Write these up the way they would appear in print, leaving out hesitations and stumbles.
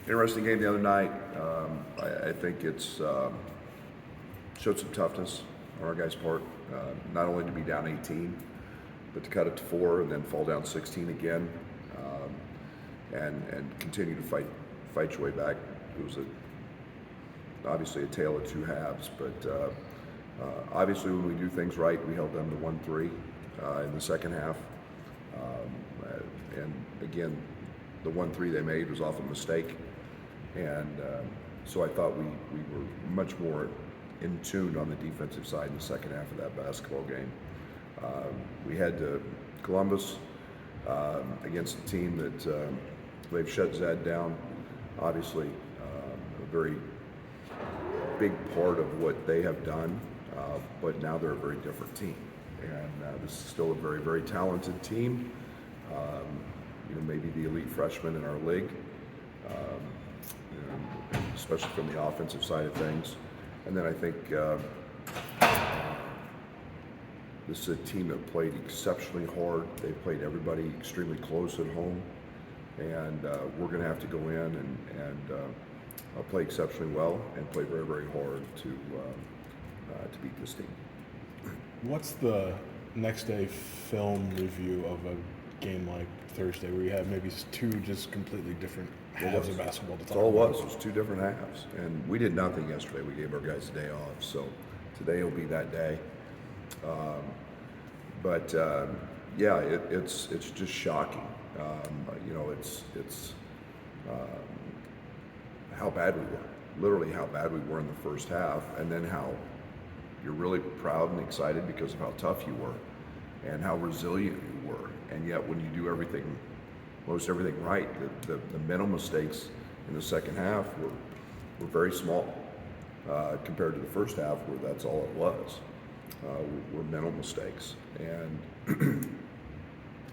Interesting game the other night. I think it's showed some toughness on our guys' part. Not only to be down 18, but to cut it to 4 and then fall down 16 again, and continue to fight your way back. It was obviously a tale of two halves, but obviously when we do things right, we held them to 1-3 in the second half. And again, the 1-3 they made was off a mistake. And so I thought we were much more in tune on the defensive side in the second half of that basketball game. We had to Columbus against a team that they've shut Zed down. Obviously, a very big part of what they have done, but now they're a very different team. And this is still a very, very talented team. Maybe the elite freshmen in our league, especially from the offensive side of things. And then I think this is a team that played exceptionally hard. They played everybody extremely close at home, and we're going to have to go in and play exceptionally well and play very, very hard to beat this team. What's the next day film review of a game like Thursday, where you have maybe two just completely different halves of basketball to talk That's all it about? was. It was two different halves, and we did nothing yesterday. We gave our guys a day off, so today will be that day. Yeah, it's just shocking. It's how bad we were. Literally, how bad we were in the first half, and then how you're really proud and excited because of how tough you were, and how resilient you were. And yet, when you do most everything right, the mental mistakes in the second half were very small compared to the first half, where that's all it was. Were mental mistakes. And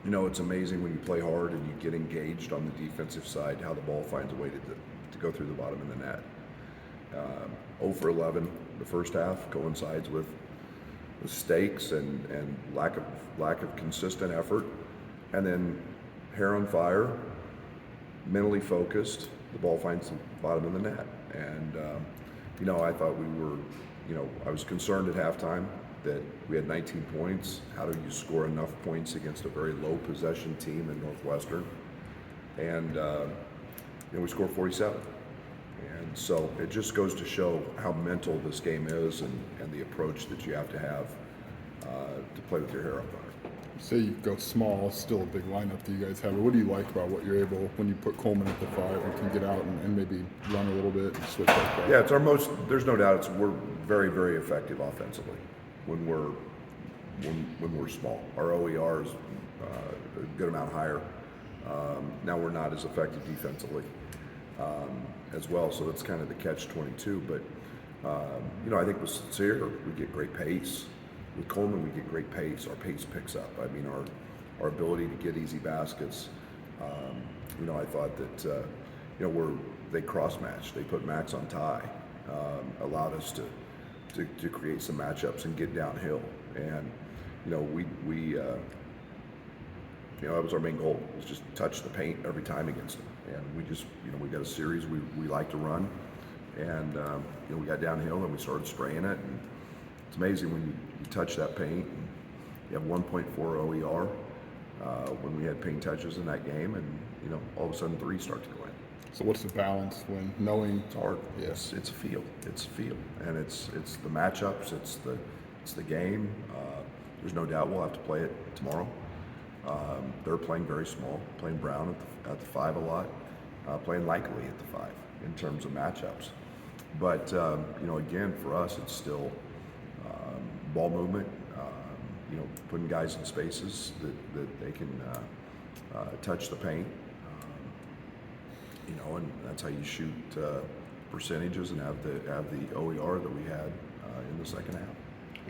it's amazing when you play hard and you get engaged on the defensive side, how the ball finds a way to go through the bottom of the net. 0 for 11 the first half coincides with mistakes and lack of consistent effort, and then hair on fire, mentally focused, the ball finds the bottom of the net. And I thought we were, I was concerned at halftime that we had 19 points. How do you score enough points against a very low possession team in Northwestern? And we scored 47. And so it just goes to show how mental this game is, and the approach that you have to play with your hair up on it. Say you go small, it's still a big lineup that you guys have. But what do you like about what you're able, when you put Coleman at the 5 and can get out and maybe run a little bit and switch like that? Yeah, there's no doubt we're very, very effective offensively when we're small. Our OER is a good amount higher. Now we're not as effective defensively as well, so that's kind of the catch-22. But I think with Sincere, we get great pace. With Coleman, we get great pace. Our pace picks up. I mean, our ability to get easy baskets. I thought that they cross-matched. They put Max on tie, allowed us to create some matchups and get downhill. And that was our main goal, was just touch the paint every time against them. And we just we got a series we like to run, and we got downhill and we started spraying it. And it's amazing when you touch that paint. And you have 1.4 OER when we had paint touches in that game, and all of a sudden 3 start to go in. So what's the balance when knowing? It's hard. Yeah. It's a field. It's a field, and it's the matchups. It's the game. There's no doubt we'll have to play it tomorrow. They're playing very small, playing Brown at the 5 a lot, playing likely at the 5 in terms of matchups. But again, for us, it's still ball movement. Putting guys in spaces that they can touch the paint. And that's how you shoot percentages and have the OER that we had in the second half.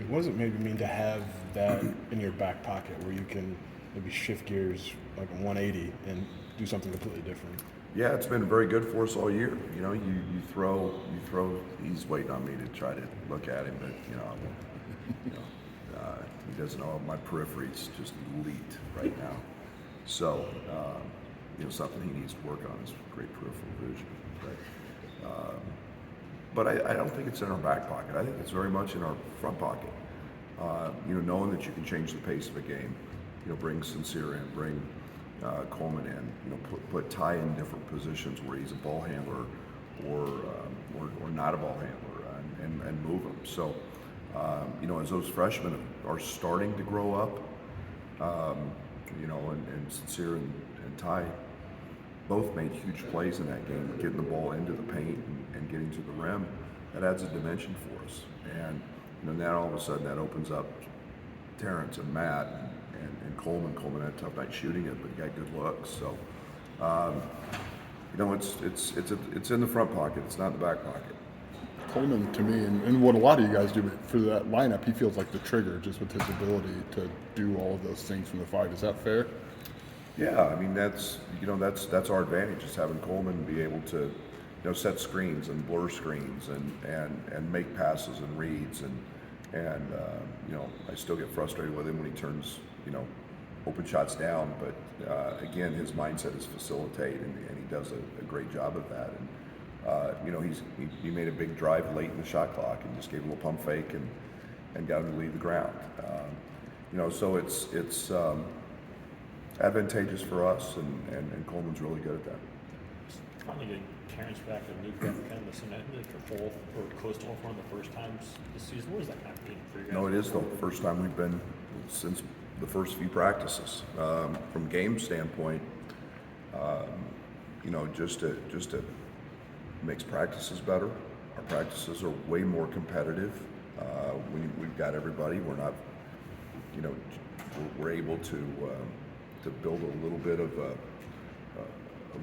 What does it maybe mean to have that in your back pocket, where you can maybe shift gears like a 180 and do something completely different? Yeah, it's been very good for us all year. You throw. He's waiting on me to try to look at him, but he doesn't know my periphery's just elite right now. So something he needs to work on is great peripheral vision. But I don't think it's in our back pocket. I think it's very much in our front pocket. Knowing that you can change the pace of a game. Bring Sincere in, bring Coleman in. Put Ty in different positions where he's a ball handler or not a ball handler, and move him. So, as those freshmen are starting to grow up, and Sincere and Ty both made huge plays in that game, getting the ball into the paint and getting to the rim. That adds a dimension for us. And now all of a sudden that opens up Terrence and Matt and Coleman. Coleman had a tough night shooting it, but he got good looks. So, it's in the front pocket. It's not in the back pocket. Coleman, to me, and what a lot of you guys do, but for that lineup, he feels like the trigger just with his ability to do all of those things from the 5. Is that fair? Yeah, I mean that's our advantage is having Coleman be able to set screens and blur screens and make passes and reads and I still get frustrated with him when he turns open shots down, but again his mindset is facilitate and he does a great job of that. And he made a big drive late in the shot clock and just gave a little pump fake and got him to leave the ground. So it's advantageous for us, and Coleman's really good at that. Finally getting Terrence back and Nico kind of missing that for both or close to all for one of the first times this season. What does that kind of mean for you guys? No, it is the first time we've been since the first few practices. From game standpoint, just to makes practices better. Our practices are way more competitive. We've got everybody. We're not, we're able to build a little bit of a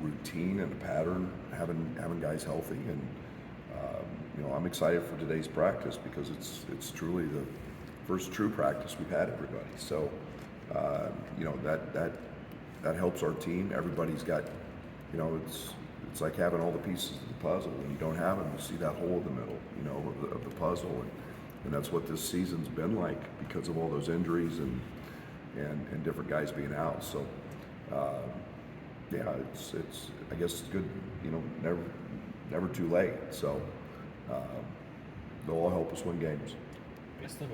routine and a pattern, having guys healthy, and I'm excited for today's practice because it's truly the first true practice we've had everybody. So that helps our team. Everybody's got, it's like having all the pieces of the puzzle. When you don't have them, you see that hole in the middle, of the puzzle, and that's what this season's been like because of all those injuries and different guys being out. So. It's I guess it's good, never too late. So they'll all help us win games. I guess the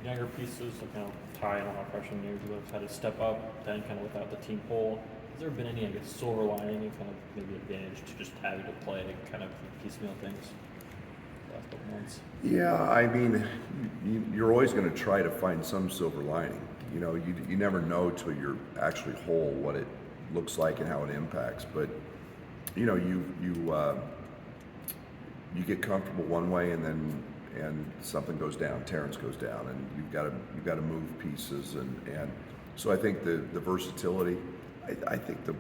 younger pieces, like Ty and all freshman years, who have had to step up, then kind of without the team pull. Has there been any, silver lining and kind of maybe advantage to just having to play kind of piecemeal things the last couple months? Yeah, I mean, you're always going to try to find some silver lining. You never know till you're actually whole what it looks like and how it impacts, but you get comfortable one way and something goes down, Terrence goes down, and you've got to move pieces, and so I think the versatility. I think the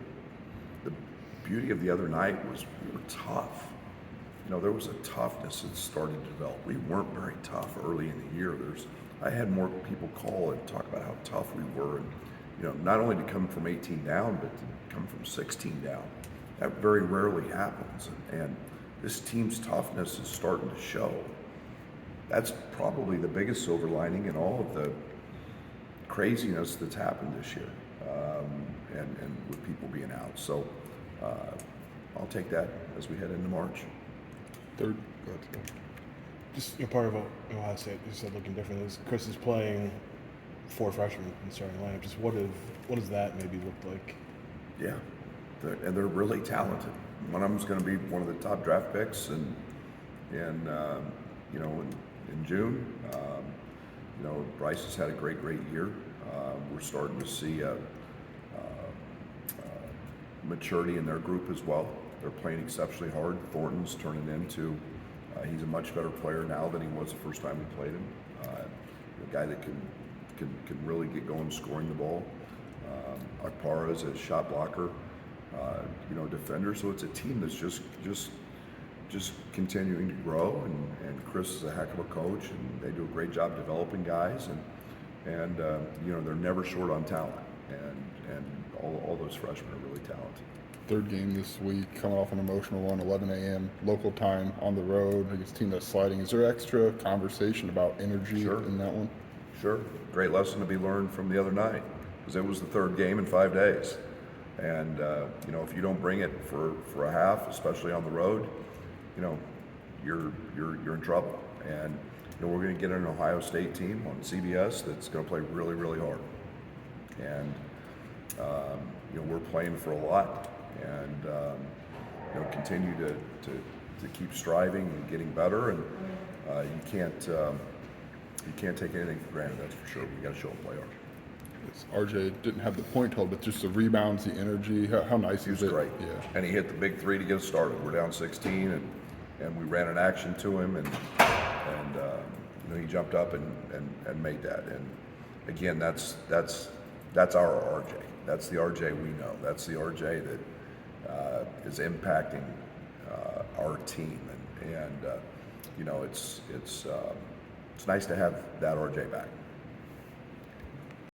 beauty of the other night was we were tough. There was a toughness that started to develop. We weren't very tough early in the year. I had more people call and talk about how tough we were, and not only to come from 18 down, but to come from 16 down. That very rarely happens, and this team's toughness is starting to show. That's probably the biggest silver lining in all of the craziness that's happened this year, and with people being out. So I'll take that as we head into March. Third, go ahead. Just part of Ohio State, you said looking different, is Chris is playing 4 freshmen in the starting lineup. Just what does that maybe look like? Yeah, they're really talented. One of them's going to be one of the top draft picks, in June. Bryce has had a great year. We're starting to see maturity in their group as well. They're playing exceptionally hard. Thornton's turning into he's a much better player now than he was the first time we played him. A guy that can really get going scoring the ball. Akpara is a shot blocker, defender. So it's a team that's just continuing to grow, and Chris is a heck of a coach, and they do a great job developing guys, and they're never short on talent, and all those freshmen are really talented. Third game this week, coming off an emotional one, 11 a.m. local time on the road against a team that's sliding. Is there extra conversation about energy in that one? Sure. Great lesson to be learned from the other night, because it was the third game in 5 days. And you know, if you don't bring it for a half, especially on the road, you know, you're in trouble. And you know, we're going to get an Ohio State team on CBS that's going to play really, really hard. And you know, we're playing for a lot, and you know, continue to keep striving and getting better. And you can't take anything for granted. That's for sure. We got to show and play hard. RJ didn't have the point total, but just the rebounds, the energy, how nice He was is it? great. Yeah. And he hit the big three to get us started. We're down 16, and we ran an action to him, and you know, he jumped up and made that. And again, that's our RJ. That's the RJ we know. That's the RJ that is impacting our team. And you know, it's nice to have that RJ back.